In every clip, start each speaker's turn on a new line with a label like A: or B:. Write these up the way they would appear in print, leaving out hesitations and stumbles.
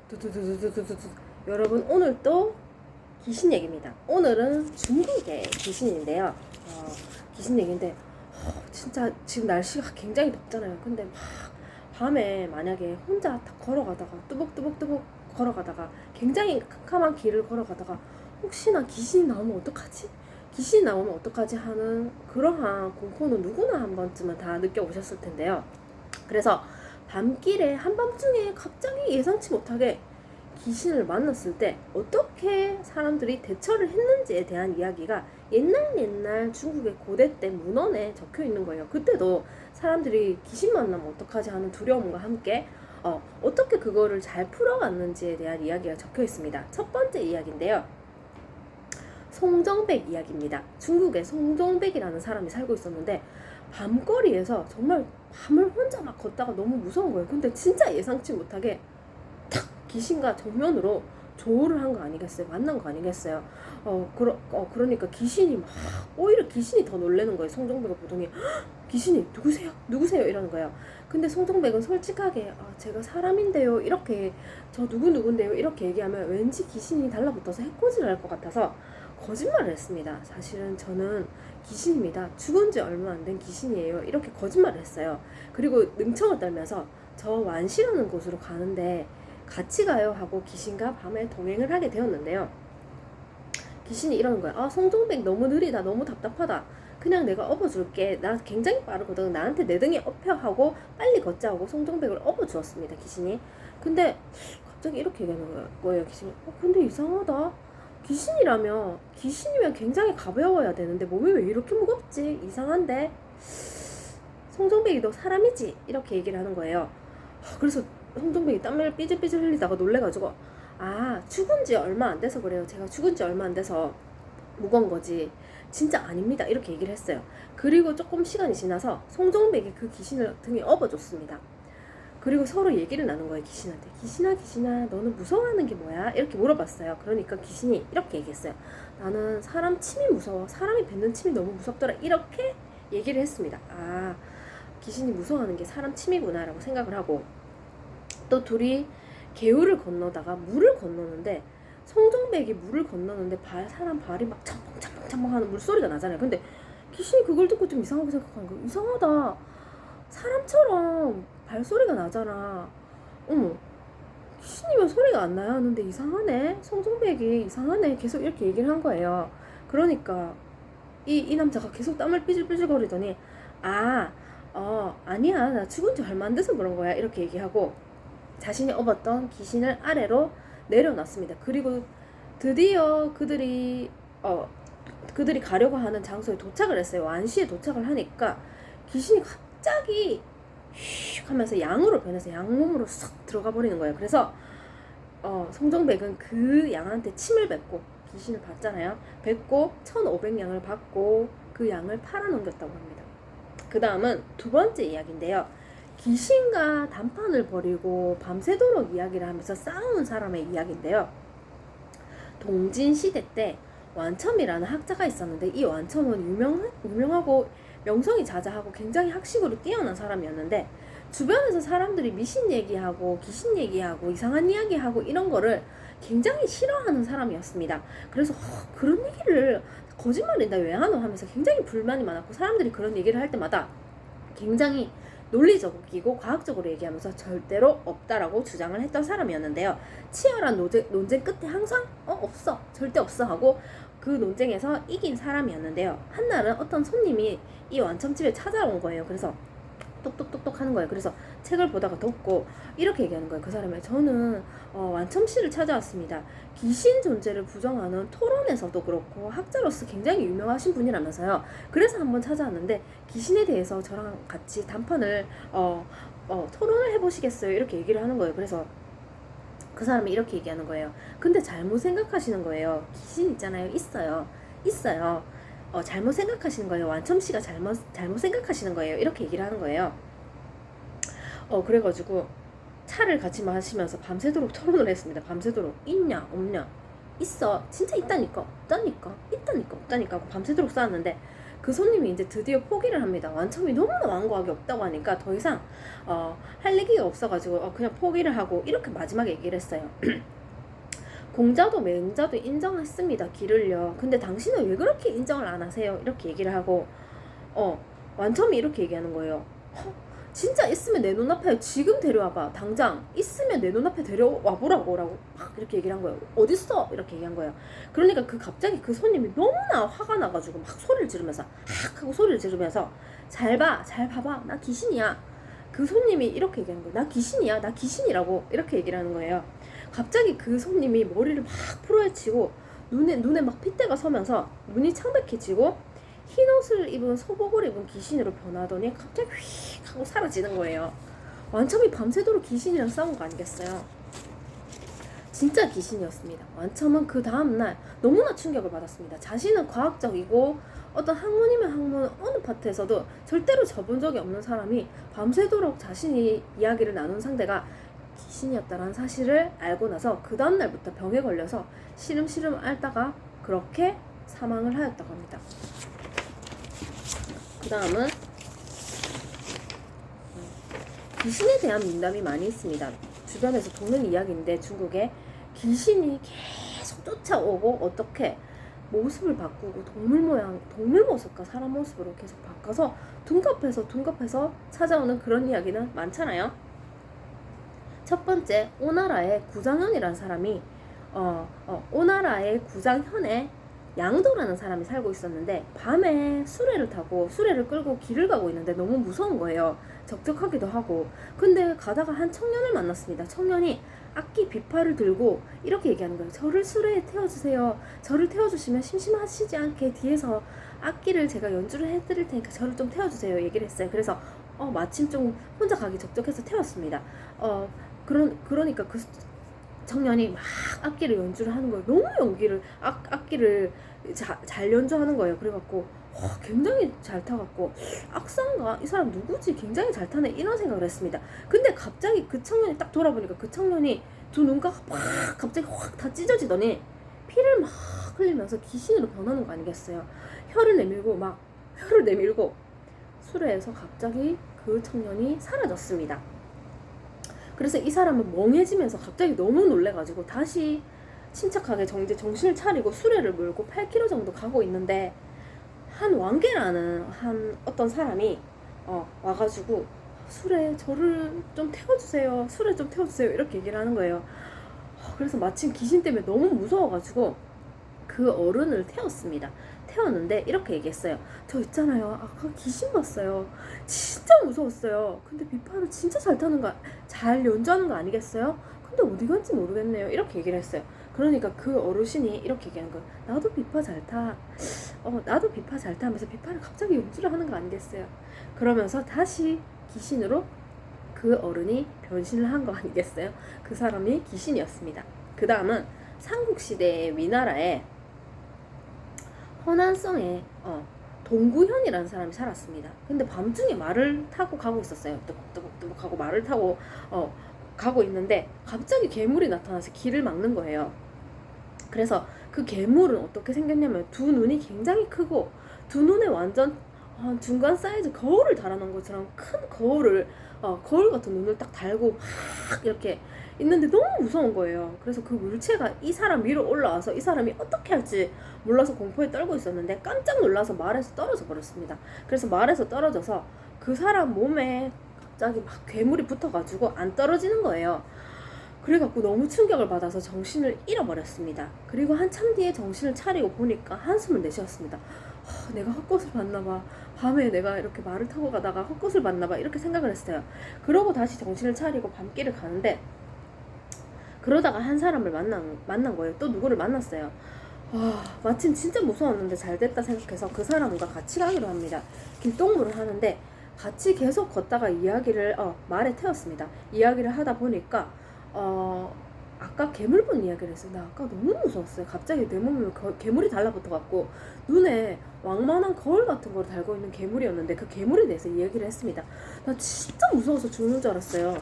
A: 두두두두두두두. 여러분, 오늘 또 귀신 얘기입니다. 오늘은 중국의 귀신인데요. 귀신 얘기인데 진짜 지금 날씨가 굉장히 덥잖아요. 근데 막 밤에 만약에 혼자 딱 걸어가다가 뚜벅뚜벅뚜벅 걸어가다가 굉장히 캄캄한 길을 걸어가다가 혹시나 귀신이 나오면 어떡하지? 귀신이 나오면 어떡하지 하는 그러한 공포는 누구나 한 번쯤은 다 느껴보셨을 텐데요. 그래서 밤길에 한밤중에 갑자기 예상치 못하게 귀신을 만났을 때 어떻게 사람들이 대처를 했는지에 대한 이야기가 옛날 중국의 고대 때 문헌에 적혀 있는 거예요. 그때도 사람들이 귀신 만나면 어떡하지 하는 두려움과 함께 어떻게 그거를 잘 풀어갔는지에 대한 이야기가 적혀 있습니다. 첫 번째 이야기인데요. 송정백 이야기입니다. 중국에 송정백이라는 사람이 살고 있었는데 밤거리에서 정말 밤을 혼자 막 걷다가 너무 무서운 거예요. 근데 진짜 예상치 못하게 탁 귀신과 정면으로 조우를 한 거 아니겠어요? 만난 거 아니겠어요? 그러니까 귀신이 막 오히려 귀신이 더 놀라는 거예요. 송정백을 보더니 귀신이 누구세요? 이러는 거예요. 근데 송정백은 솔직하게 제가 사람인데요. 이렇게 저 누군데요. 이렇게 얘기하면 왠지 귀신이 달라붙어서 해코지를 할 것 같아서 거짓말을 했습니다. 사실은 저는 귀신입니다. 죽은 지 얼마 안 된 귀신이에요. 이렇게 거짓말을 했어요. 그리고 능청을 떨면서 저 완시라는 곳으로 가는데 같이 가요 하고 귀신과 밤에 동행을 하게 되었는데요. 귀신이 이러는 거야. 송정백 너무 느리다. 너무 답답하다. 그냥 내가 업어줄게. 나 굉장히 빠르거든. 나한테 내 등에 업혀 하고 빨리 걷자 하고 송정백을 업어주었습니다. 귀신이. 근데 갑자기 이렇게 얘기하는 거예요. 귀신이. 근데 이상하다. 귀신이면 굉장히 가벼워야 되는데 몸이 왜 이렇게 무겁지? 이상한데? 송정백이 너 사람이지? 이렇게 얘기를 하는 거예요. 그래서 송정백이 땀을 삐질삐질 흘리다가 놀래가지고 죽은 지 얼마 안 돼서 그래요. 제가 죽은 지 얼마 안 돼서 무거운 거지 진짜 아닙니다. 이렇게 얘기를 했어요. 그리고 조금 시간이 지나서 송정백이 그 귀신을 등에 업어줬습니다. 그리고 서로 얘기를 나눈 거예요. 귀신한테. 귀신아 너는 무서워하는 게 뭐야? 이렇게 물어봤어요. 그러니까 귀신이 이렇게 얘기했어요. 나는 사람 침이 무서워. 사람이 뱉는 침이 너무 무섭더라. 이렇게 얘기를 했습니다. 귀신이 무서워하는 게 사람 침이구나 라고 생각을 하고, 또 둘이 개울을 건너다가 물을 건너는데 송정백이 물을 건너는데 사람 발이 막 첨벙첨벙 하는 물소리가 나잖아요. 근데 귀신이 그걸 듣고 좀 이상하게 생각하는 거예요. 이상하다. 사람처럼 발소리가 나잖아. 귀신이면 소리가 안 나야 하는데 이상하네. 송정백이 이상하네. 계속 이렇게 얘기를 한 거예요. 그러니까 이 남자가 계속 땀을 삐질삐질 거리더니 아니야. 나 죽은 지 얼마 안 돼서 그런 거야. 이렇게 얘기하고 자신이 업었던 귀신을 아래로 내려놨습니다. 그리고 드디어 그들이 가려고 하는 장소에 도착을 했어요. 완시에 도착을 하니까 귀신이 갑자기 휙 하면서 양으로 변해서 양몸으로 싹 들어가 버리는 거예요. 그래서 송정백은 그 양한테 침을 뱉고 귀신을 봤잖아요. 뱉고 1500양을 받고 그 양을 팔아넘겼다고 합니다. 그 다음은 두 번째 이야기인데요. 귀신과 단판을 벌이고 밤새도록 이야기를 하면서 싸운 사람의 이야기인데요. 동진시대 때 완첨이라는 학자가 있었는데 이 완첨은 유명하고 명성이 자자하고 굉장히 학식으로 뛰어난 사람이었는데 주변에서 사람들이 미신 얘기하고 귀신 얘기하고 이상한 이야기하고 이런 거를 굉장히 싫어하는 사람이었습니다. 그래서 그런 얘기를 거짓말인다 왜 하노 하면서 굉장히 불만이 많았고, 사람들이 그런 얘기를 할 때마다 굉장히 논리적이고 과학적으로 얘기하면서 절대로 없다라고 주장을 했던 사람이었는데요. 치열한 논쟁 끝에 항상 없어, 절대 없어 하고 그 논쟁에서 이긴 사람이었는데요. 한날은 어떤 손님이 이 완첨집에 찾아온 거예요. 그래서 똑똑똑똑 하는 거예요. 그래서 책을 보다가 덮고 이렇게 얘기하는 거예요. 그 사람이 저는 완첨씨를 찾아왔습니다. 귀신 존재를 부정하는 토론에서도 그렇고 학자로서 굉장히 유명하신 분이라면서요. 그래서 한번 찾아왔는데 귀신에 대해서 저랑 같이 단판을 토론을 해보시겠어요? 이렇게 얘기를 하는 거예요. 그래서 그 사람이 이렇게 얘기하는 거예요. 근데 잘못 생각하시는 거예요. 귀신 있잖아요. 있어요. 잘못 생각하시는 거예요. 완첨씨가 잘못 생각하시는 거예요. 이렇게 얘기를 하는 거예요. 그래가지고 차를 같이 마시면서 밤새도록 토론을 했습니다. 밤새도록 있냐 없냐, 있어, 진짜 있다니까 없다니까 하고 밤새도록 싸웠는데 그 손님이 이제 드디어 포기를 합니다. 완첨이 너무나 완고하게 없다고 하니까 더 이상 할 얘기가 없어가지고 그냥 포기를 하고 이렇게 마지막에 얘기를 했어요. 공자도 맹자도 인정했습니다. 길을요. 근데 당신은 왜 그렇게 인정을 안 하세요? 이렇게 얘기를 하고 완첨이 이렇게 얘기하는 거예요. 진짜 있으면 내 눈앞에 지금 데려와봐. 당장 있으면 내 눈앞에 데려와보라고 라고 막 이렇게 얘기를 한 거예요. 어딨어? 이렇게 얘기한 거예요. 그러니까 갑자기 그 손님이 너무나 화가 나가지고 막 소리를 지르면서 하고 소리를 지르면서 잘 봐봐. 나 귀신이야. 그 손님이 이렇게 얘기하는 거예요. 나 귀신이야. 나 귀신이라고 이렇게 얘기를 하는 거예요. 갑자기 그 손님이 머리를 막 풀어헤치고 눈에 막 핏대가 서면서 눈이 창백해지고 흰 옷을 입은 소복을 입은 귀신으로 변하더니 갑자기 휙 하고 사라지는 거예요. 완첨이 밤새도록 귀신이랑 싸운 거 아니겠어요? 진짜 귀신이었습니다. 완첨은 그 다음날 너무나 충격을 받았습니다. 자신은 과학적이고 어떤 학문이면 학문 어느 파트에서도 절대로 져본 적이 없는 사람이 밤새도록 자신이 이야기를 나눈 상대가 귀신이었다는 사실을 알고 나서 그 다음날부터 병에 걸려서 시름시름 앓다가 그렇게 사망을 하였다고 합니다. 그 다음은 귀신에 대한 민담이 많이 있습니다. 주변에서 도는 이야기인데 중국에 귀신이 계속 쫓아오고 어떻게 모습을 바꾸고 동물 모습과 사람 모습으로 계속 바꿔서 둔갑해서 찾아오는 그런 이야기는 많잖아요. 첫 번째, 오나라의 구장현이라는 사람이 오나라의 구장현에 양도라는 사람이 살고 있었는데 밤에 수레를 끌고 길을 가고 있는데 너무 무서운 거예요. 적적하기도 하고. 근데 가다가 한 청년을 만났습니다. 청년이 악기 비파를 들고 이렇게 얘기하는 거예요. 저를 수레에 태워주세요. 저를 태워주시면 심심하시지 않게 뒤에서 악기를 제가 연주를 해드릴 테니까 저를 좀 태워주세요. 얘기를 했어요. 그래서 마침 좀 혼자 가기 적적해서 태웠습니다. 그러니까 그 청년이 막 악기를 연주를 하는 거예요. 너무 악기를 잘 연주하는 거예요. 그래갖고 굉장히 잘 타갖고 악상가 이 사람 누구지? 굉장히 잘 타네 이런 생각을 했습니다. 근데 갑자기 그 청년이 딱 돌아보니까 그 청년이 두 눈가가 막 갑자기 확 다 찢어지더니 피를 막 흘리면서 귀신으로 변하는 거 아니겠어요? 혀를 내밀고 수레에서 갑자기 그 청년이 사라졌습니다. 그래서 이 사람은 멍해지면서 갑자기 너무 놀래가지고 다시 침착하게 정신을 차리고 수레를 몰고 8km 정도 가고 있는데 한 왕계라는 어떤 사람이 와가지고 저를 좀 태워주세요. 수레 좀 태워주세요. 이렇게 얘기를 하는 거예요. 그래서 마침 귀신 때문에 너무 무서워가지고 그 어른을 태웠습니다. 태웠는데 이렇게 얘기했어요. 저 있잖아요. 아까 귀신 봤어요. 진짜 무서웠어요. 근데 비파를 진짜 잘 연주하는 거 아니겠어요? 근데 어디 간지 모르겠네요. 이렇게 얘기를 했어요. 그러니까 그 어르신이 이렇게 얘기하는 거예요. 나도 비파 잘 타. 나도 비파 잘 타 하면서 비파를 갑자기 연주를 하는 거 아니겠어요? 그러면서 다시 귀신으로 그 어른이 변신을 한 거 아니겠어요? 그 사람이 귀신이었습니다. 그 다음은 삼국시대의 위나라에 허난성에 동구현이라는 사람이 살았습니다. 근데 밤중에 말을 타고 가고 있었어요. 뚜벅뚜벅 하고 말을 타고 가고 있는데 갑자기 괴물이 나타나서 길을 막는 거예요. 그래서 그 괴물은 어떻게 생겼냐면 두 눈이 굉장히 크고 두 눈에 완전 중간 사이즈 거울을 달아놓은 것처럼 큰 거울 같은 눈을 딱 달고 막 이렇게 있는데 너무 무서운 거예요. 그래서 그 물체가 이 사람 위로 올라와서 이 사람이 어떻게 할지 몰라서 공포에 떨고 있었는데 깜짝 놀라서 말에서 떨어져 버렸습니다. 그래서 말에서 떨어져서 그 사람 몸에 갑자기 막 괴물이 붙어가지고 안 떨어지는 거예요. 그래갖고 너무 충격을 받아서 정신을 잃어버렸습니다. 그리고 한참 뒤에 정신을 차리고 보니까 한숨을 내쉬었습니다. 내가 헛것을 봤나봐. 밤에 내가 이렇게 말을 타고 가다가 헛것을 봤나봐. 이렇게 생각을 했어요. 그러고 다시 정신을 차리고 밤길을 가는데 그러다가 한 사람을 만난 거예요. 또 누구를 만났어요. 마침 진짜 무서웠는데 잘됐다 생각해서 그 사람과 같이 가기로 합니다. 길동무를 하는데 같이 계속 걷다가 이야기를 말에 태웠습니다. 이야기를 하다 보니까 아까 괴물 본 이야기를 했어요. 나 아까 너무 무서웠어요. 갑자기 내 몸에 괴물이 달라붙어갖고 눈에 왕만한 거울 같은 걸 달고 있는 괴물이었는데 그 괴물에 대해서 이야기를 했습니다. 나 진짜 무서워서 죽는 줄 알았어요.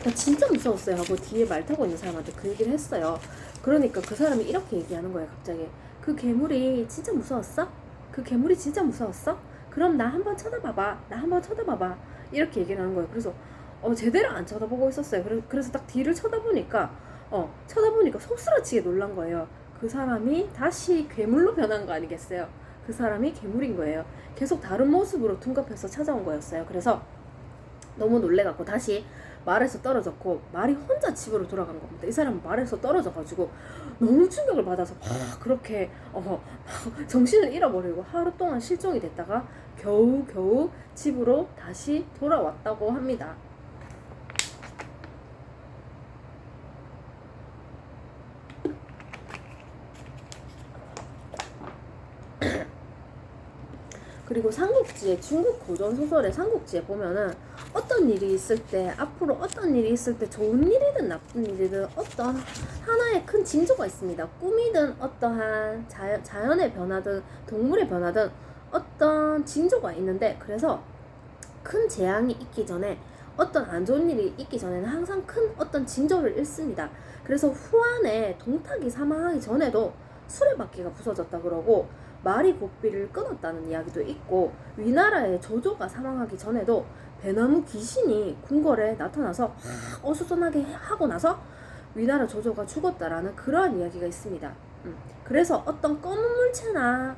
A: 나 진짜 무서웠어요 하고 뒤에 말 타고 있는 사람한테 그 얘기를 했어요. 그러니까 그 사람이 이렇게 얘기하는 거예요. 갑자기 그 괴물이 진짜 무서웠어? 그 괴물이 진짜 무서웠어? 그럼 나 한번 쳐다봐봐. 나 한번 쳐다봐봐. 이렇게 얘기를 하는 거예요. 그래서 제대로 안 쳐다보고 있었어요. 그래서 딱 뒤를 쳐다보니까 속쓰러치게 놀란 거예요. 그 사람이 다시 괴물로 변한 거 아니겠어요? 그 사람이 괴물인 거예요. 계속 다른 모습으로 둔갑해서 찾아온 거였어요. 그래서 너무 놀래갖고 다시 말에서 떨어졌고, 말이 혼자 집으로 돌아간 겁니다. 이 사람은 말에서 떨어져가지고 너무 충격을 받아서 막 그렇게 정신을 잃어버리고 하루 동안 실종이 됐다가 겨우 집으로 다시 돌아왔다고 합니다. 그리고 삼국지에, 중국 고전 소설의 삼국지에 보면은 어떤 일이 있을 때, 앞으로 어떤 일이 있을 때, 좋은 일이든 나쁜 일이든 어떤 하나의 큰 징조가 있습니다. 꿈이든 어떠한 자연의 변화든 동물의 변화든 어떤 징조가 있는데, 그래서 큰 재앙이 있기 전에, 어떤 안 좋은 일이 있기 전에는 항상 큰 어떤 징조를 읽습니다. 그래서 후한에 동탁이 사망하기 전에도 수레바퀴가 부서졌다 그러고, 말이 고삐를 끊었다는 이야기도 있고, 위나라의 조조가 사망하기 전에도 배나무 귀신이 궁궐에 나타나서 어수선하게 하고 나서 위나라 조조가 죽었다라는 그러한 이야기가 있습니다. 그래서 어떤 검은 물체나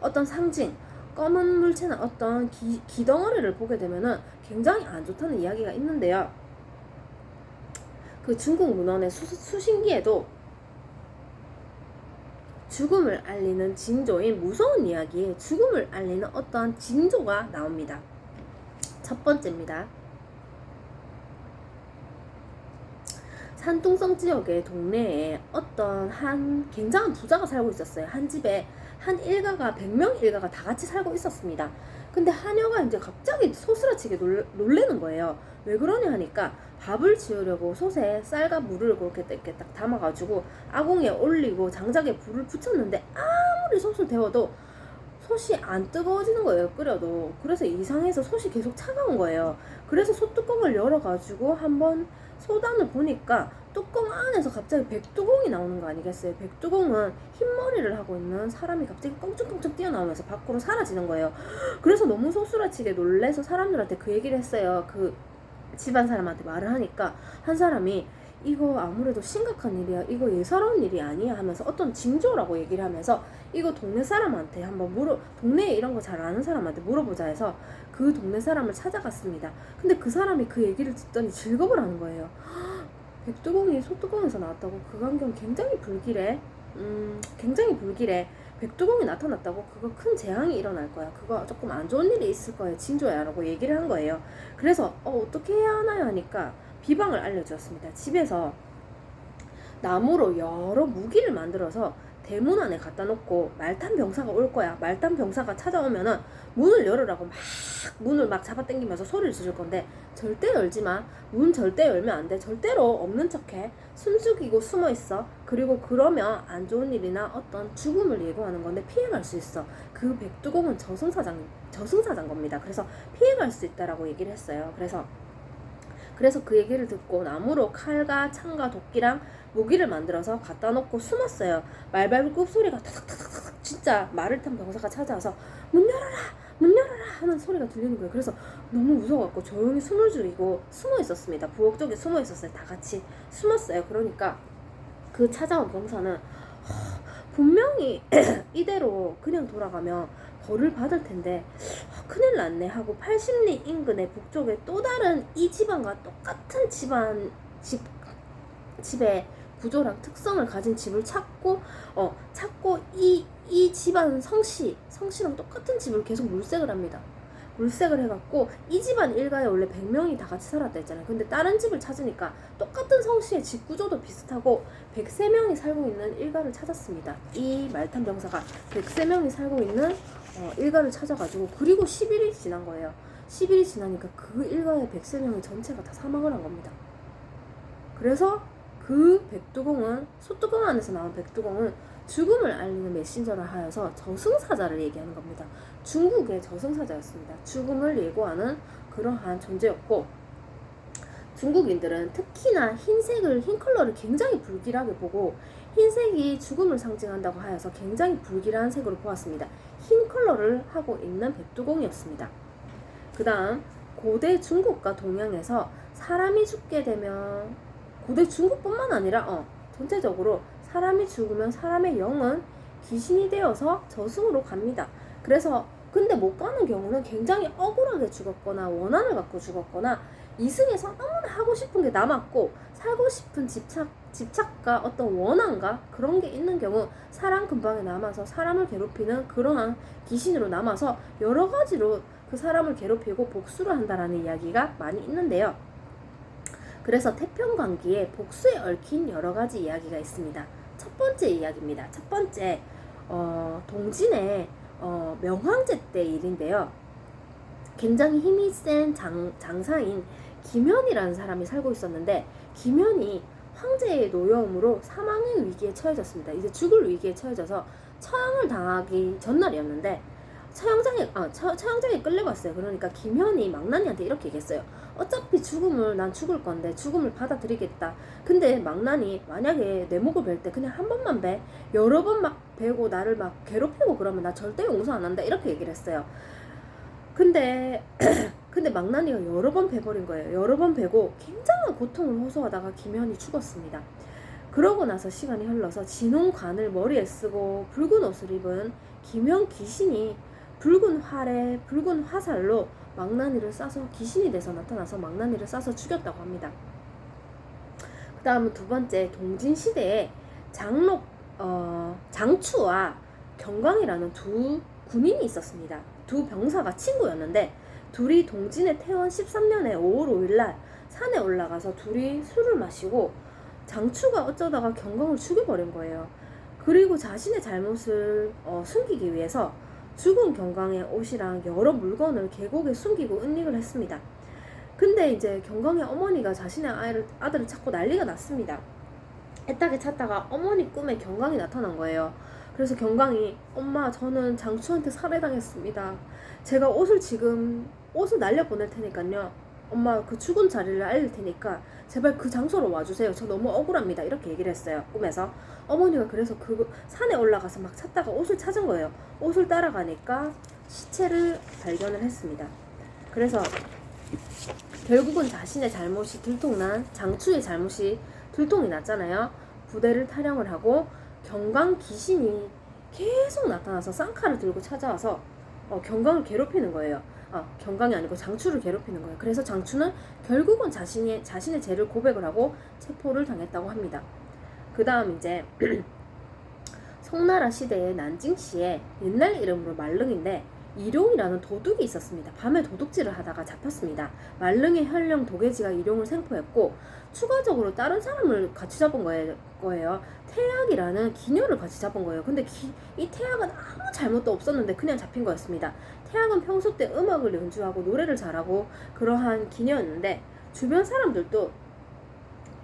A: 어떤 상징, 검은 물체나 어떤 기덩어리를 보게 되면은 굉장히 안 좋다는 이야기가 있는데요. 그 중국 문헌의 수신기에도 죽음을 알리는 징조인 무서운 이야기에 죽음을 알리는 어떠한 징조가 나옵니다. 첫 번째입니다. 산둥성 지역의 동네에 어떤 한 굉장한 부자가 살고 있었어요. 한 집에 한 일가가 100명 일가가 다 같이 살고 있었습니다. 근데 하녀가 이제 갑자기 소스라치게 놀래는 거예요. 왜 그러냐 하니까 밥을 지으려고 솥에 쌀과 물을 그렇게 이렇게 딱 담아가지고 아궁이에 올리고 장작에 불을 붙였는데 아무리 솥을 데워도 솥이 안 뜨거워지는 거예요. 끓여도. 그래서 이상해서 솥이 계속 차가운 거예요. 그래서 솥뚜껑을 열어가지고 한번 솥안을 보니까 뚜껑 안에서 갑자기 백두공이 나오는 거 아니겠어요? 백두공은 흰머리를 하고 있는 사람이 갑자기 껑충껑충 뛰어나오면서 밖으로 사라지는 거예요. 그래서 너무 소스라치게 놀래서 사람들한테 그 얘기를 했어요. 그 집안 사람한테 말을 하니까 한 사람이 이거 아무래도 심각한 일이야, 이거 예사로운 일이 아니야 하면서 어떤 징조라고 얘기를 하면서 이거 동네 사람한테 한번 동네에 이런 거 잘 아는 사람한테 물어보자 해서 그 동네 사람을 찾아갔습니다. 근데 그 사람이 그 얘기를 듣더니 즐겁을 하는 거예요. 백두공이 소뚜껑에서 나왔다고? 그 광경 굉장히 불길해. 굉장히 불길해. 백두공이 나타났다고? 그거 큰 재앙이 일어날 거야. 그거 조금 안 좋은 일이 있을 거야. 징조야 라고 얘기를 한 거예요. 그래서 어떻게 해야 하나요 하니까 비방을 알려주었습니다. 집에서 나무로 여러 무기를 만들어서 대문 안에 갖다 놓고 말탄 병사가 올 거야. 말탄 병사가 찾아오면은 문을 열으라고 문을 막 잡아당기면서 소리를 지를 건데 절대 열지 마. 문 절대 열면 안 돼. 절대로 없는 척해. 숨죽이고 숨어 있어. 그리고 그러면 안 좋은 일이나 어떤 죽음을 예고하는 건데 피해갈 수 있어. 그 백두공은 저승사자인 겁니다. 그래서 피해갈 수 있다라고 얘기를 했어요. 그래서 그 얘기를 듣고 나무로 칼과 창과 도끼랑 무기를 만들어서 갖다 놓고 숨었어요. 말발굽 소리가 타닥타닥 진짜 말을 탄 병사가 찾아와서 문 열어라 하는 소리가 들리는 거예요. 그래서 너무 무서워갖고 조용히 숨을 죽이고 숨어 있었습니다. 부엌 쪽에 숨어 있었어요. 다 같이 숨었어요. 그러니까 그 찾아온 병사는 분명히 이대로 그냥 돌아가면 벌을 받을 텐데 큰일 났네 하고 80리 인근의 북쪽에 또 다른 이 집안과 똑같은 집의 구조랑 특성을 가진 집을 찾고 이 집안 성씨랑 똑같은 집을 계속 물색을 합니다. 물색을 해갖고 이 집안 일가에 원래 100명이 다 같이 살았다 했잖아요. 근데 다른 집을 찾으니까 똑같은 성씨의 집 구조도 비슷하고 103명이 살고 있는 일가를 찾았습니다. 이 말탄 병사가 103명이 살고 있는 일가를 찾아가지고 그리고 10일이 지난 거예요. 10일이 지나니까 그 일가의 103명이 전체가 다 사망을 한 겁니다. 그래서 그 백두공은 소뚜껑 안에서 나온 백두공은 죽음을 알리는 메신저를 하여서 저승사자를 얘기하는 겁니다. 중국의 저승사자였습니다. 죽음을 예고하는 그러한 존재였고 중국인들은 특히나 흰 컬러를 굉장히 불길하게 보고 흰색이 죽음을 상징한다고 하여서 굉장히 불길한 색으로 보았습니다. 흰 컬러를 하고 있는 백두공이었습니다. 그 다음 고대 중국과 동양에서 사람이 죽게 되면 고대 중국뿐만 아니라 전체적으로 사람이 죽으면 사람의 영은 귀신이 되어서 저승으로 갑니다. 그래서 근데 못 가는 경우는 굉장히 억울하게 죽었거나 원한을 갖고 죽었거나 이승에서 너무나 하고 싶은 게 남았고 살고 싶은 집착과 어떤 원한과 그런 게 있는 경우 사람 근방에 남아서 사람을 괴롭히는 그러한 귀신으로 남아서 여러 가지로 그 사람을 괴롭히고 복수를 한다라는 이야기가 많이 있는데요. 그래서 태평관기에 복수에 얽힌 여러 가지 이야기가 있습니다. 첫 번째 이야기입니다. 첫 번째 동진의 명황제 때 일인데요. 굉장히 힘이 센 장사인 김현이라는 사람이 살고 있었는데 김현이 황제의 노여움으로 사망의 위기에 처해졌습니다. 이제 죽을 위기에 처해져서 처형을 당하기 전날이었는데 처형장에 끌려갔어요. 그러니까 김현이 망나니한테 이렇게 얘기했어요. 어차피 난 죽을 건데 죽음을 받아들이겠다. 근데 망나니 만약에 내 목을 벨 때 그냥 한 번만 배, 여러 번 막 베고 나를 막 괴롭히고 그러면 나 절대 용서 안 한다. 이렇게 얘기를 했어요. 근데 망나니가 여러 번 베버린 거예요. 여러 번 베고 굉장한 고통을 호소하다가 김현이 죽었습니다. 그러고 나서 시간이 흘러서 진홍관을 머리에 쓰고 붉은 옷을 입은 김현 귀신이 붉은 활에 붉은 화살로 망나니를 쏴서 귀신이 돼서 나타나서 망나니를 쏴서 죽였다고 합니다. 그 다음은 두 번째 동진시대에 장추와 경광이라는 두 군인이 있었습니다. 두 병사가 친구였는데 둘이 동진의 태원 13년에 5월 5일날 산에 올라가서 둘이 술을 마시고 장추가 어쩌다가 경광을 죽여버린 거예요. 그리고 자신의 잘못을 숨기기 위해서 죽은 경광의 옷이랑 여러 물건을 계곡에 숨기고 은닉을 했습니다. 근데 이제 경광의 어머니가 자신의 아들을 찾고 난리가 났습니다. 애타게 찾다가 어머니 꿈에 경광이 나타난 거예요. 그래서 경광이 엄마 저는 장추한테 살해당했습니다. 제가 옷을 날려보낼 테니까요. 엄마 그 죽은 자리를 알릴 테니까 제발 그 장소로 와주세요. 저 너무 억울합니다. 이렇게 얘기를 했어요. 꿈에서. 어머니가 그래서 그 산에 올라가서 막 찾다가 옷을 찾은 거예요. 옷을 따라가니까 시체를 발견을 했습니다. 그래서 결국은 자신의 잘못이 들통난 장추의 잘못이 들통이 났잖아요. 부대를 탈영을 하고 경광 귀신이 계속 나타나서 쌍칼을 들고 찾아와서 경광을 괴롭히는 거예요. 경광이 아니고 장추를 괴롭히는 거예요. 그래서 장추는 결국은 자신의 죄를 고백을 하고 체포를 당했다고 합니다. 그 다음 이제 송나라 시대의 난징시에 옛날 이름으로 말릉인데 이룡이라는 도둑이 있었습니다. 밤에 도둑질을 하다가 잡혔습니다. 말릉의 현령 도계지가 이룡을 생포했고 추가적으로 다른 사람을 같이 잡은 거예요. 태학이라는 기녀를 같이 잡은 거예요. 근데 이 태학은 아무 잘못도 없었는데 그냥 잡힌 거였습니다. 태학은 평소 때 음악을 연주하고 노래를 잘하고 그러한 기녀였는데 주변 사람들도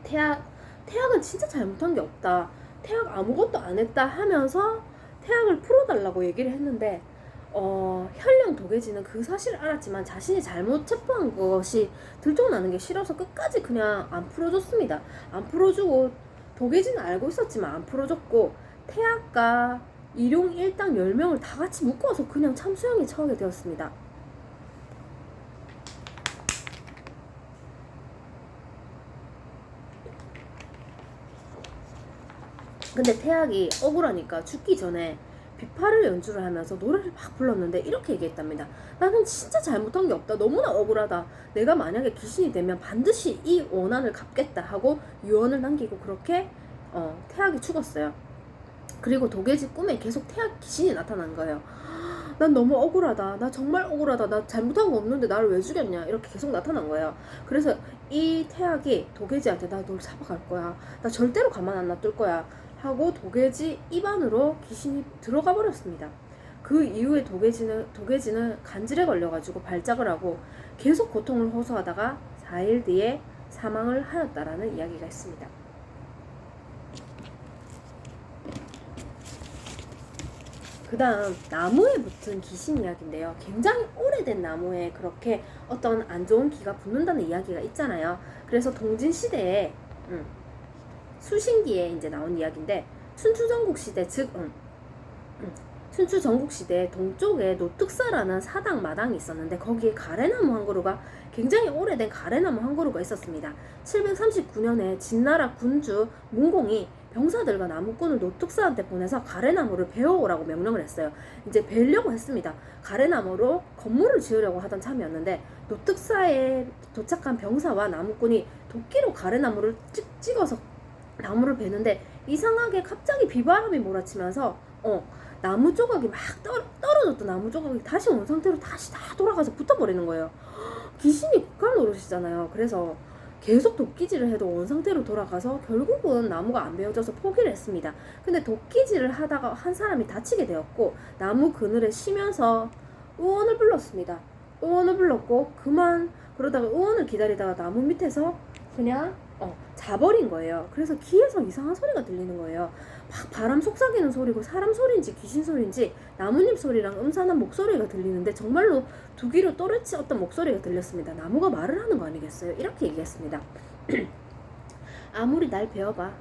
A: 태학은 진짜 잘못한 게 없다. 태학 아무것도 안 했다 하면서 태학을 풀어달라고 얘기를 했는데 현령 도계지는 그 사실을 알았지만 자신이 잘못 체포한 것이 들통나는 게 싫어서 끝까지 그냥 안 풀어줬습니다. 안 풀어주고 도계지는 알고 있었지만 안 풀어줬고 태학과 일용 일당 10명을 다 같이 묶어서 그냥 참수형에 처하게 되었습니다. 근데 태학이 억울하니까 죽기 전에 비파를 연주를 하면서 노래를 막 불렀는데 이렇게 얘기했답니다. 나는 진짜 잘못한 게 없다. 너무나 억울하다. 내가 만약에 귀신이 되면 반드시 이 원한을 갚겠다 하고 유언을 남기고 그렇게 태학이 죽었어요. 그리고 도계지 꿈에 계속 태학 귀신이 나타난 거예요. 난 너무 억울하다. 나 정말 억울하다. 나 잘못한 거 없는데 나를 왜 죽였냐. 이렇게 계속 나타난 거예요. 그래서 이 태학이 도계지한테 나 널 잡아갈 거야. 나 절대로 가만 안 놔둘 거야. 하고 도계지 입안으로 귀신이 들어가 버렸습니다. 그 이후에 도계지는 간질에 걸려가지고 발작을 하고 계속 고통을 호소하다가 4일 뒤에 사망을 하였다라는 이야기가 있습니다. 그 다음 나무에 붙은 귀신 이야기인데요. 굉장히 오래된 나무에 그렇게 어떤 안 좋은 기가 붙는다는 이야기가 있잖아요. 그래서 동진시대에 수신기에 이제 나온 이야기인데, 춘추전국시대 춘추전국시대 동쪽에 노특사라는 사당 마당이 있었는데, 거기에 가래나무 한 그루가, 굉장히 오래된 가래나무 한 그루가 있었습니다. 739년에 진나라 군주 문공이 병사들과 나무꾼을 노특사한테 보내서 가래나무를 베어오라고 명령을 했어요. 이제 베려고 했습니다. 가래나무로 건물을 지으려고 하던 참이었는데, 노특사에 도착한 병사와 나무꾼이 도끼로 가래나무를 찍어서 나무를 베는데, 이상하게 갑자기 비바람이 몰아치면서 나무 조각이 막 떨어졌던 나무 조각이 다시 원상태로 다시 다 돌아가서 붙어버리는 거예요. 귀신이 국갈 노릇이잖아요. 그래서 계속 도끼질을 해도 원상태로 돌아가서 결국은 나무가 안 베어져서 포기를 했습니다. 근데 도끼질을 하다가 한 사람이 다치게 되었고, 나무 그늘에 쉬면서 의원을 불렀습니다. 의원을 불렀고, 그러다가 의원을 기다리다가 나무 밑에서 그냥 자버린 거예요. 그래서 귀에서 이상한 소리가 들리는 거예요. 막 바람 속삭이는 소리고, 사람 소리인지 귀신 소리인지 나뭇잎 소리랑 음산한 목소리가 들리는데, 정말로 두 귀로 또렷이 어떤 목소리가 들렸습니다. 나무가 말을 하는 거 아니겠어요? 이렇게 얘기했습니다. 아무리 날 베어봐,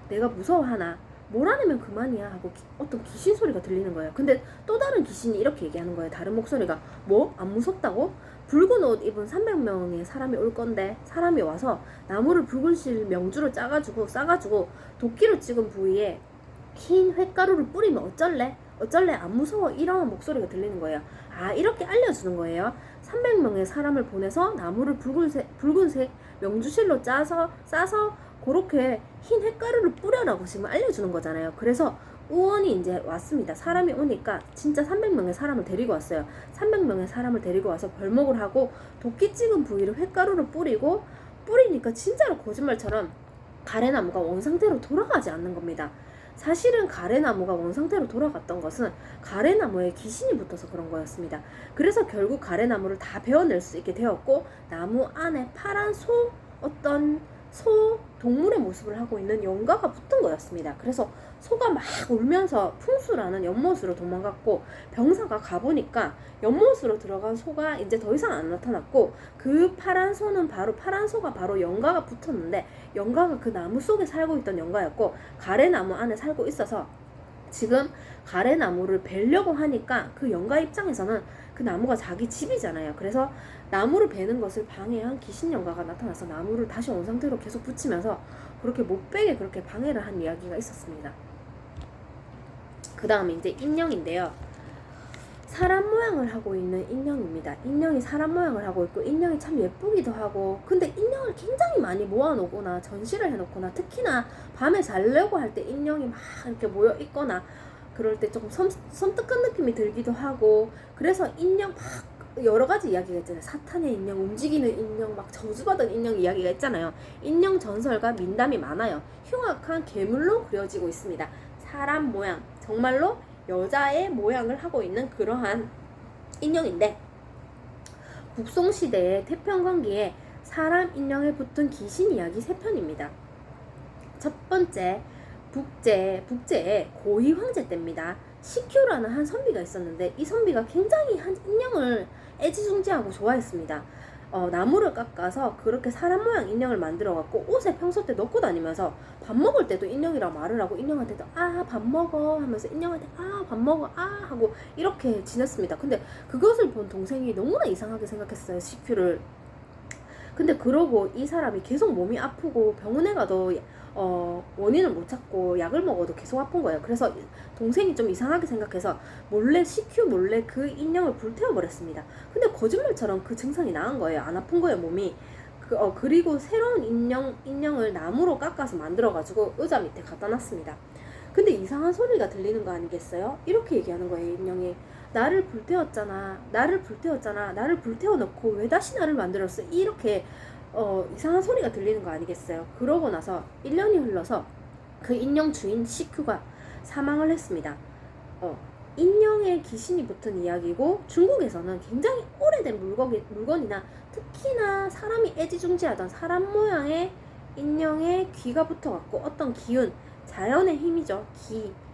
A: 내가 무서워하나, 몰아내면 그만이야 하고 어떤 귀신 소리가 들리는 거예요. 근데 또 다른 귀신이 이렇게 얘기하는 거예요. 다른 목소리가, 뭐? 안 무섭다고? 붉은 옷 입은 300명의 사람이 올 건데, 사람이 와서 나무를 붉은실 명주로 싸가지고 도끼로 찍은 부위에 흰 횟가루를 뿌리면 어쩔래? 안 무서워? 이런 목소리가 들리는 거예요. 이렇게 알려주는 거예요. 300명의 사람을 보내서 나무를 붉은색 명주실로 싸서 그렇게 흰 횟가루를 뿌려라고 지금 알려주는 거잖아요. 그래서 의원이 이제 왔습니다. 사람이 오니까 진짜 300명의 사람을 데리고 왔어요. 300명의 사람을 데리고 와서 벌목을 하고 도끼 찍은 부위를 횟가루를 뿌리니까 진짜로 거짓말처럼 가래나무가 원상태로 돌아가지 않는 겁니다. 사실은 가래나무가 원상태로 돌아갔던 것은 가래나무에 귀신이 붙어서 그런 거였습니다. 그래서 결국 가래나무를 다 베어낼 수 있게 되었고, 나무 안에 파란 동물의 모습을 하고 있는 영가가 붙은 거였습니다. 그래서 소가 막 울면서 풍수라는 연못으로 도망갔고, 병사가 가보니까 연못으로 들어간 소가 이제 더 이상 안 나타났고, 그 파란 소가 바로 영가가 붙었는데, 영가가 그 나무 속에 살고 있던 영가였고, 가래나무 안에 살고 있어서 지금 가래나무를 베려고 하니까 그 영가 입장에서는 그 나무가 자기 집이잖아요. 그래서 나무를 베는 것을 방해한 귀신 영가가 나타나서 나무를 다시 원상태로 계속 붙이면서 그렇게 못 베게 그렇게 방해를 한 이야기가 있었습니다. 그 다음에 이제 인형인데요. 사람 모양을 하고 있는 인형입니다. 인형이 사람 모양을 하고 있고, 인형이 참 예쁘기도 하고, 근데 인형을 굉장히 많이 모아놓거나 전시를 해놓거나, 특히나 밤에 자려고 할 때 인형이 막 이렇게 모여 있거나 그럴 때 조금 섬뜩한 느낌이 들기도 하고, 그래서 인형 막 여러 가지 이야기가 있잖아요. 사탄의 인형, 움직이는 인형, 막 저주받은 인형 이야기가 있잖아요. 인형 전설과 민담이 많아요. 흉악한 괴물로 그려지고 있습니다. 사람 모양, 정말로 여자의 모양을 하고 있는 그러한 인형인데, 북송시대의 태평관기에 사람 인형에 붙은 귀신 이야기 3편입니다. 첫 번째, 북제의 고위 황제 때입니다. 시큐라는 한 선비가 있었는데, 이 선비가 굉장히 한 인형을 애지중지하고 좋아했습니다. 나무를 깎아서 그렇게 사람 모양 인형을 만들어 갖고 옷에 평소 때 넣고 다니면서 밥 먹을 때도 인형이랑 말을 하고, 인형한테도 밥 먹어 하면서 인형한테 밥 먹어 하고 이렇게 지냈습니다. 근데 그것을 본 동생이 너무나 이상하게 생각했어요, 시큐를. 근데 그러고 이 사람이 계속 몸이 아프고 병원에 가도 원인을 못 찾고 약을 먹어도 계속 아픈 거예요. 그래서 동생이 좀 이상하게 생각해서 시큐 몰래 그 인형을 불태워버렸습니다. 근데 거짓말처럼 그 증상이 나은 거예요. 안 아픈 거예요, 몸이. 그리고 새로운 인형을 나무로 깎아서 만들어가지고 의자 밑에 갖다 놨습니다. 근데 이상한 소리가 들리는 거 아니겠어요? 이렇게 얘기하는 거예요, 인형이. 나를 불태웠잖아. 나를 불태워놓고 왜 다시 나를 만들었어? 이렇게 이상한 소리가 들리는 거 아니겠어요? 그러고 나서 1년이 흘러서 그 인형 주인 시큐가 사망을 했습니다. 인형에 귀신이 붙은 이야기고, 중국에서는 굉장히 오래된 물건이나 특히나 사람이 애지중지하던 사람 모양의 인형에 귀가 붙어갖고 어떤 기운, 자연의 힘이죠.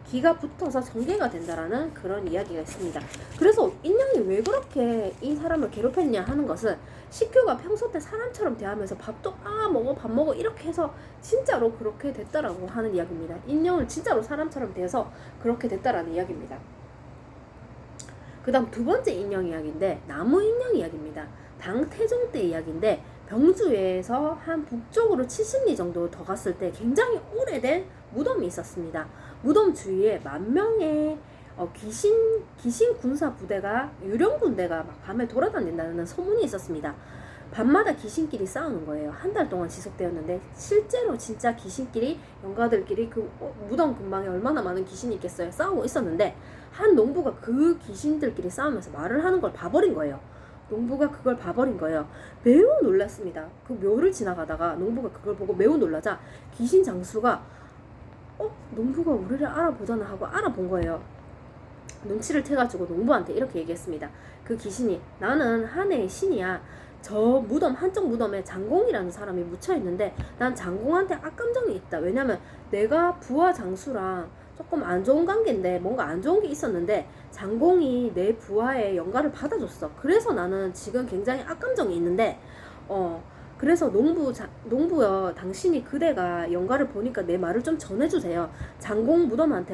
A: 기가 붙어서 전개가 된다라는 그런 이야기가 있습니다. 그래서 인형이 왜 그렇게 이 사람을 괴롭혔냐 하는 것은 식규가 평소 때 사람처럼 대하면서 밥도 먹어 밥 먹어 이렇게 해서 진짜로 그렇게 됐다라고 하는 이야기입니다. 인형을 진짜로 사람처럼 대해서 그렇게 됐다라는 이야기입니다. 그 다음 두 번째 인형 이야기인데 나무 인형 이야기입니다. 당태종 때 이야기인데 병주에서 한 북쪽으로 70리 정도 더 갔을 때 굉장히 오래된 무덤이 있었습니다. 무덤 주위에 10,000명의 귀신 군사 부대가 유령 군대가 막 밤에 돌아다닌다는 소문이 있었습니다. 밤마다 귀신끼리 싸우는 거예요. 한 달 동안 지속되었는데 실제로 진짜 귀신끼리 영가들끼리 그 무덤 근방에 얼마나 많은 귀신이 있겠어요. 싸우고 있었는데 한 농부가 그 귀신들끼리 싸우면서 말을 하는 걸 봐버린 거예요. 농부가 그걸 봐버린 거예요. 매우 놀랐습니다. 그 묘를 지나가다가 농부가 그걸 보고 매우 놀라자 귀신 장수가 농부가 우리를 알아보잖아 하고 알아본 거예요. 눈치를 채가지고 농부한테 이렇게 얘기했습니다. 그 귀신이 나는 한 해의 신이야. 저 무덤 한쪽 무덤에 장공이라는 사람이 묻혀있는데 난 장공한테 악감정이 있다. 왜냐면 내가 부하 장수랑 조금 안 좋은 관계인데 뭔가 안 좋은 게 있었는데 장공이 내 부하의 영가를 받아줬어. 그래서 나는 지금 굉장히 악감정이 있는데 그래서 농부여 당신이 그대가 영가를 보니까 내 말을 좀 전해주세요. 장공 무덤에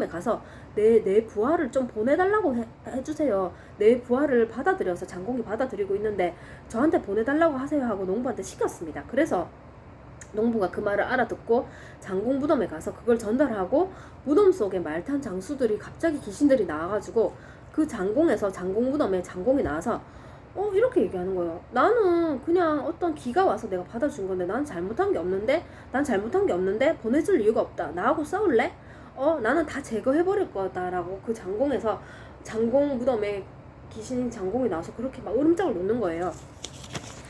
A: 가서 내 부하를 좀 보내달라고 해주세요. 내 부하를 받아들여서 장공이 받아들이고 있는데 저한테 보내달라고 하세요 하고 농부한테 시켰습니다. 그래서 농부가 그 말을 알아듣고 장공 무덤에 가서 그걸 전달하고 무덤 속에 말탄 장수들이 갑자기 귀신들이 나와가지고 그 장공에서 장공 무덤에 장공이 나와서 이렇게 얘기하는 거예요. 나는 그냥 어떤 기가 와서 내가 받아준 건데 난 잘못한 게 없는데 보내줄 이유가 없다. 나하고 싸울래? 나는 다 제거해버릴 거다라고 그 장공에서 장공 무덤에 귀신 장공이 나와서 그렇게 막 으름장을 놓는 거예요.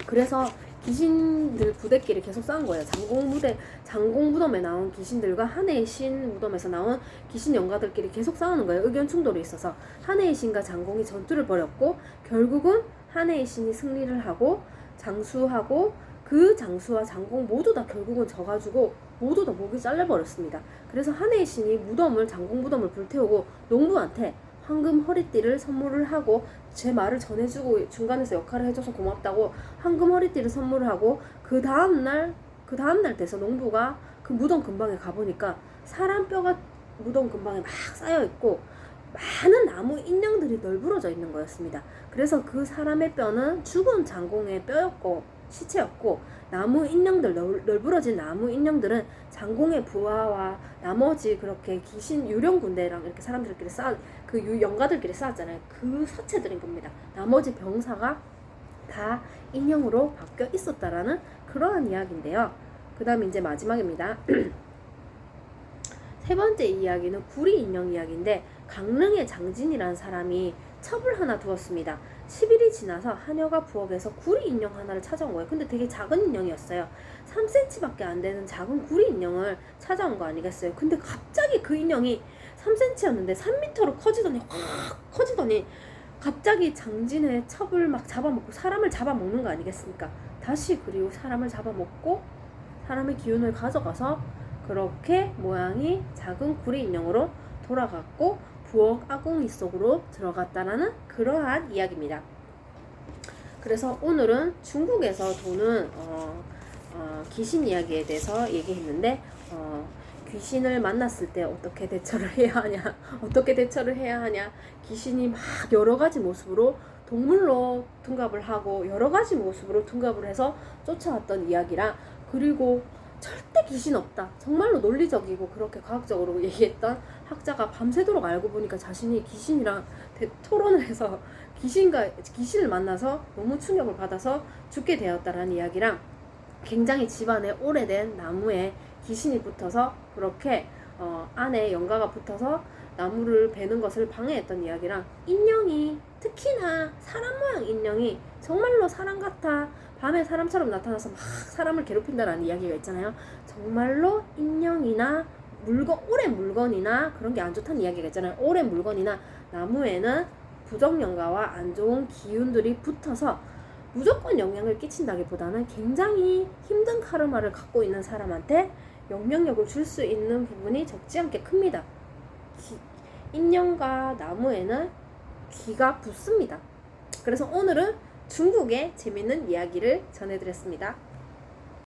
A: 그래서 귀신들 부대끼리 계속 싸운 거예요. 장공 무덤에 나온 귀신들과 한해의 신 무덤에서 나온 귀신 영가들끼리 계속 싸우는 거예요. 의견 충돌이 있어서 한해의 신과 장공이 전투를 벌였고 결국은 한해의 신이 승리를 하고 장수하고 그 장수와 장공 모두 다 결국은 져가지고 모두 다 목이 잘려버렸습니다. 그래서 한해의 신이 장공 무덤을 불태우고 농부한테 황금 허리띠를 선물을 하고 제 말을 전해주고 중간에서 역할을 해줘서 고맙다고 황금 허리띠를 선물을 하고 그 다음날 돼서 농부가 그 무덤 근방에 가보니까 사람 뼈가 무덤 근방에 막 쌓여있고 많은 나무 인형들이 널브러져 있는 거였습니다. 그래서 그 사람의 뼈는 죽은 장공의 뼈였고 시체였고 나무 인형들 널브러진 나무 인형들은 장공의 부하와 나머지 그렇게 귀신 유령 군대랑 이렇게 사람들끼리 영가들끼리 싸웠잖아요. 그 사체들인 겁니다. 나머지 병사가 다 인형으로 바뀌어 있었다라는 그러한 이야기인데요. 그 다음에 이제 마지막입니다. 세 번째 이야기는 구리 인형 이야기인데 강릉의 장진이라는 사람이 첩을 하나 두었습니다. 10일이 지나서 하녀가 부엌에서 구리 인형 하나를 찾아온 거예요. 근데 되게 작은 인형이었어요. 3cm밖에 안 되는 작은 구리 인형을 찾아온 거 아니겠어요? 근데 갑자기 그 인형이 3cm였는데 3m로 커지더니 갑자기 장진의 첩을 막 잡아먹고 사람을 잡아먹는 거 아니겠습니까? 다시 그리고 사람을 잡아먹고 사람의 기운을 가져가서 그렇게 모양이 작은 구리 인형으로 돌아갔고 부엌 아궁이 속으로 들어갔다라는 그러한 이야기입니다. 그래서 오늘은 중국에서 도는 귀신 이야기에 대해서 얘기했는데 귀신을 만났을 때 어떻게 대처를 해야 하냐 귀신이 막 여러 가지 모습으로 동물로 둔갑을 하고 여러 가지 모습으로 둔갑을 해서 쫓아왔던 이야기랑 그리고 절대 귀신 없다. 정말로 논리적이고 그렇게 과학적으로 얘기했던 학자가 밤새도록 알고 보니까 자신이 귀신이랑 토론을 해서 귀신을 만나서 너무 충격을 받아서 죽게 되었다라는 이야기랑 굉장히 집안에 오래된 나무에 귀신이 붙어서 그렇게 안에 영가가 붙어서 나무를 베는 것을 방해했던 이야기랑 인형이 특히나 사람 모양 인형이 정말로 사람 같아 밤에 사람처럼 나타나서 막 사람을 괴롭힌다라는 이야기가 있잖아요. 정말로 인형이나 오랜 물건이나 그런 게 안 좋다는 이야기가 있잖아요. 오랜 물건이나 나무에는 부정영가와 안 좋은 기운들이 붙어서 무조건 영향을 끼친다기보다는 굉장히 힘든 카르마를 갖고 있는 사람한테 영향력을 줄 수 있는 부분이 적지 않게 큽니다. 인연과 나무에는 기가 붙습니다. 그래서 오늘은 중국의 재밌는 이야기를 전해드렸습니다.